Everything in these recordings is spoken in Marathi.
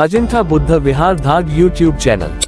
अजिंठा बुद्ध विहार धाग यूट्यूब चैनल।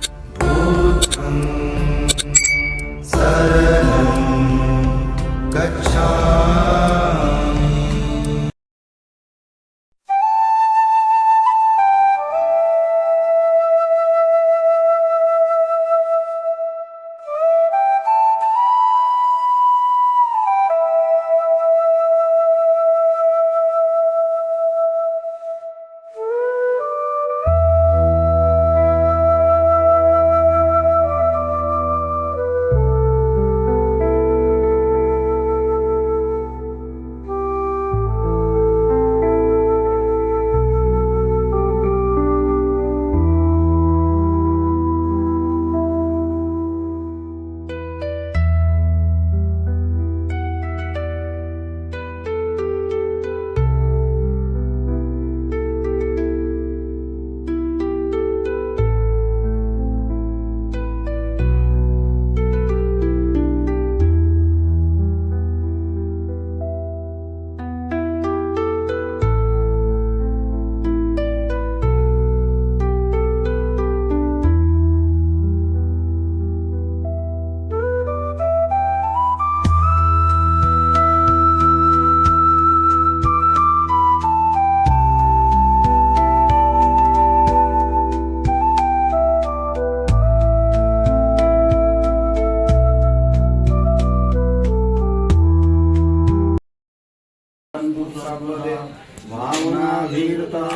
भावना धीरता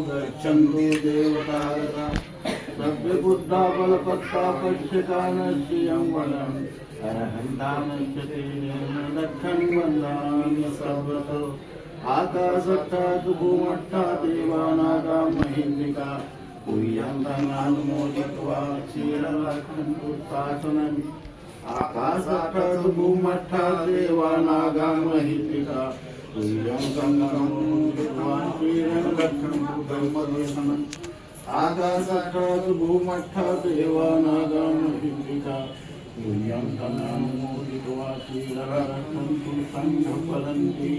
गच्छन्तु देवता सर्वबुद्धा बलपत्ता पश्यकानश्रियं वनं अरहन्तानश्च तेन दक्षं वन्दामि सर्वतो आकाशट्टात् भूमट्टात् देवानागां महीन्द्रिका पुयन्तनानुमोदित्वा क्षीरलक्षन्तु शासनम् आकाशट्टात् भूमट्टात् देवानागां महीन्द्रिका आकाशट्टात् भूमट्टात् देवानागां महीन्द्रिका तुल्यं तन्नमोदित्वा क्षीरलक्षन्तु संघफलन्ति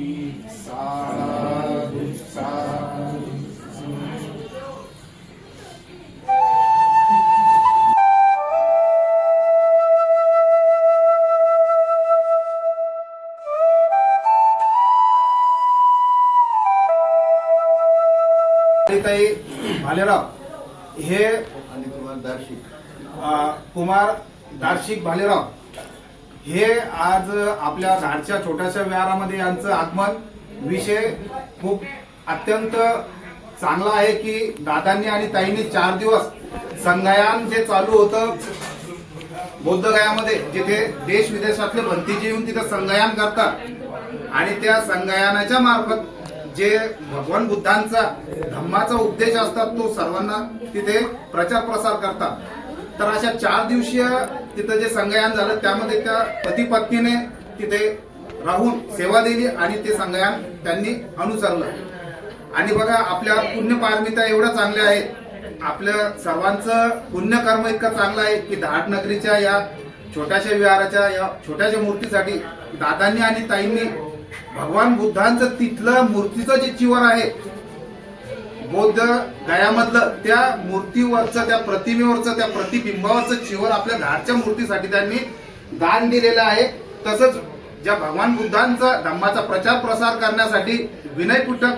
साधु साधु। भालेराव हे कुमार दार्शिक भालेराव हे आज आपल्या धाडच्या छोट्याशा विहारामध्ये यांचं आगमन विषय खूप अत्यंत चांगला आहे की दादांनी आणि ताईंनी 4 दिवस संगायन जे चालू होतं बौद्धगयामध्ये, जिथे देश विदेशातले भंतीजी येऊन तिथे संगायन करतात आणि त्या संगायनाच्या मार्फत जे भगवान बुद्धांचा धम्माचा उपदेश असतात तो सर्वांना तिथे प्रचार प्रसार करतात। तर अशा 4 दिवसीय तिथे जे संगायन झालं त्यामध्ये त्या पती पत्नीने तिथे राहून सेवा दिली आणि ते संगायन त्यांनी अनुसरलं। आणि बघा आपल्या पुण्य पारमिता एवढ्या चांगल्या आहेत, आपल्या सर्वांचं पुण्यकर्म इतकं चांगलं आहे की धाड नगरीच्या या छोट्याशा विहाराच्या या छोट्याशा मूर्तीसाठी दादांनी आणि ताईंनी भगवान बुद्धांचं तिथलं मूर्तीचं जे चिवर आहे बौद्ध गयामधलं त्या मूर्तीवरचं, त्या प्रतिमेवरचं, त्या प्रतिबिंबावरचं चिवर आपल्या धाडच्या मूर्तीसाठी त्यांनी दान दिलेलं आहे। तसंच ज्या भगवान बुद्धांचा धम्माचा प्रचार प्रसार करण्यासाठी विनय पुस्तक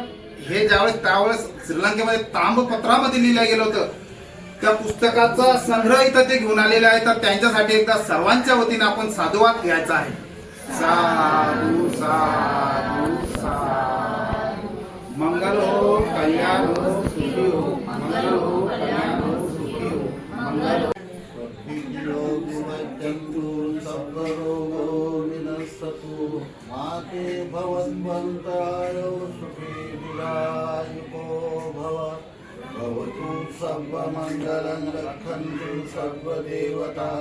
हे त्यावेळेस श्रीलंकेमध्ये ताम्रपत्रामध्ये लिहिलं गेलं होतं, त्या पुस्तकाचा संग्रह इथं ते घेऊन आलेला आहे। तर त्यांच्यासाठी एकदा सर्वांच्या वतीने आपण साधुवाद घ्यायचा आहे। साधु साधु साधु। मंगलो कल्याणो सुखियो, मंगलो कल्याणो सुखियो, मंगलो सर्वरोगो विनश्यतु माते भवन्वन्ताय सुखे विलायुको भव भवतु सर्वमङ्गलं रक्षन्तु सर्वदेवता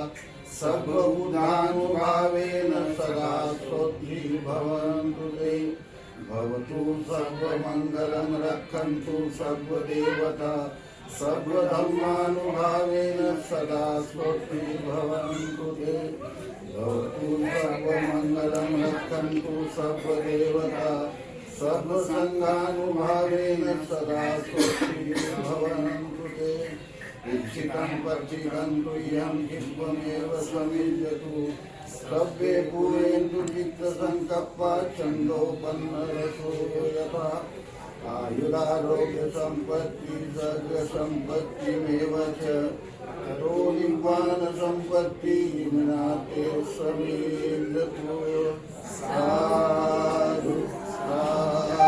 सर्वबुधानुभावेन सदा स्वस्ति भवन्तु ते भवतु सर्वमङ्गलं रक्षन्तु सर्वदेवता सर्वधर्मानुभावेन सदा स्वस्ति भवन्तु ते भवतु सर्वमङ्गलं रक्षन्तु सर्वदेवता सर्वसंगानुभावेन सदा स्वस्ति भवन्तु ते इच्छितं परिचितं तुह्यं किल्वमेव समिज्यतु सव्ये पूरयन्तु चित्तसङ्कप्पा छन्दोपन्नरसो यथा आयुरारोग्य संपत्ति सर्ग संपत्तिमेव च ततो निब्बान संपत्ति इम्नाते समीर्यतु साधु साधु।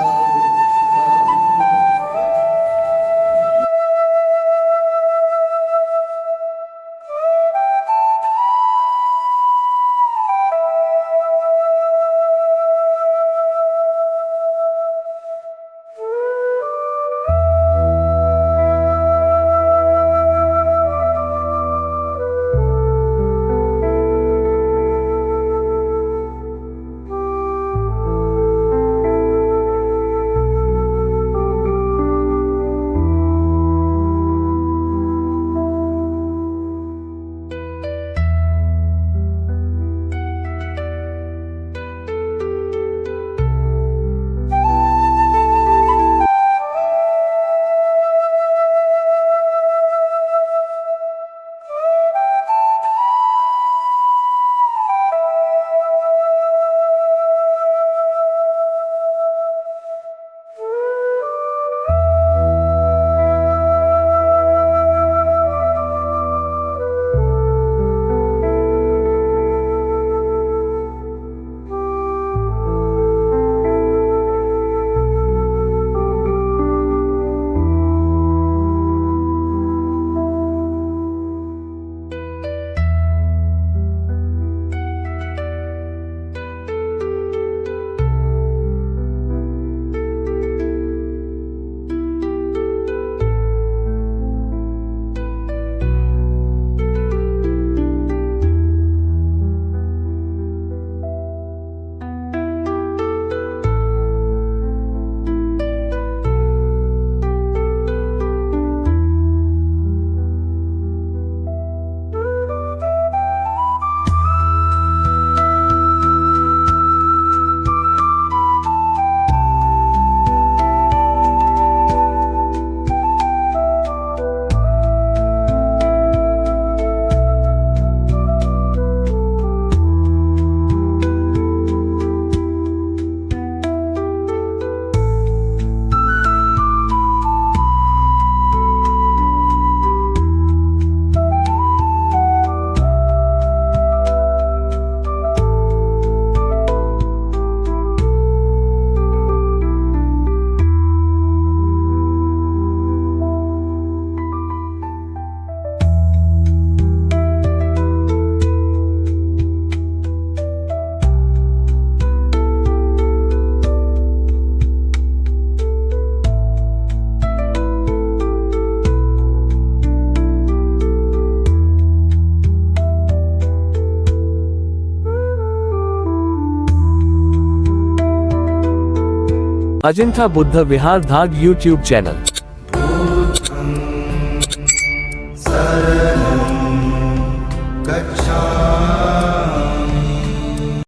अजिंठा बुद्ध विहार धाग YouTube चैनल।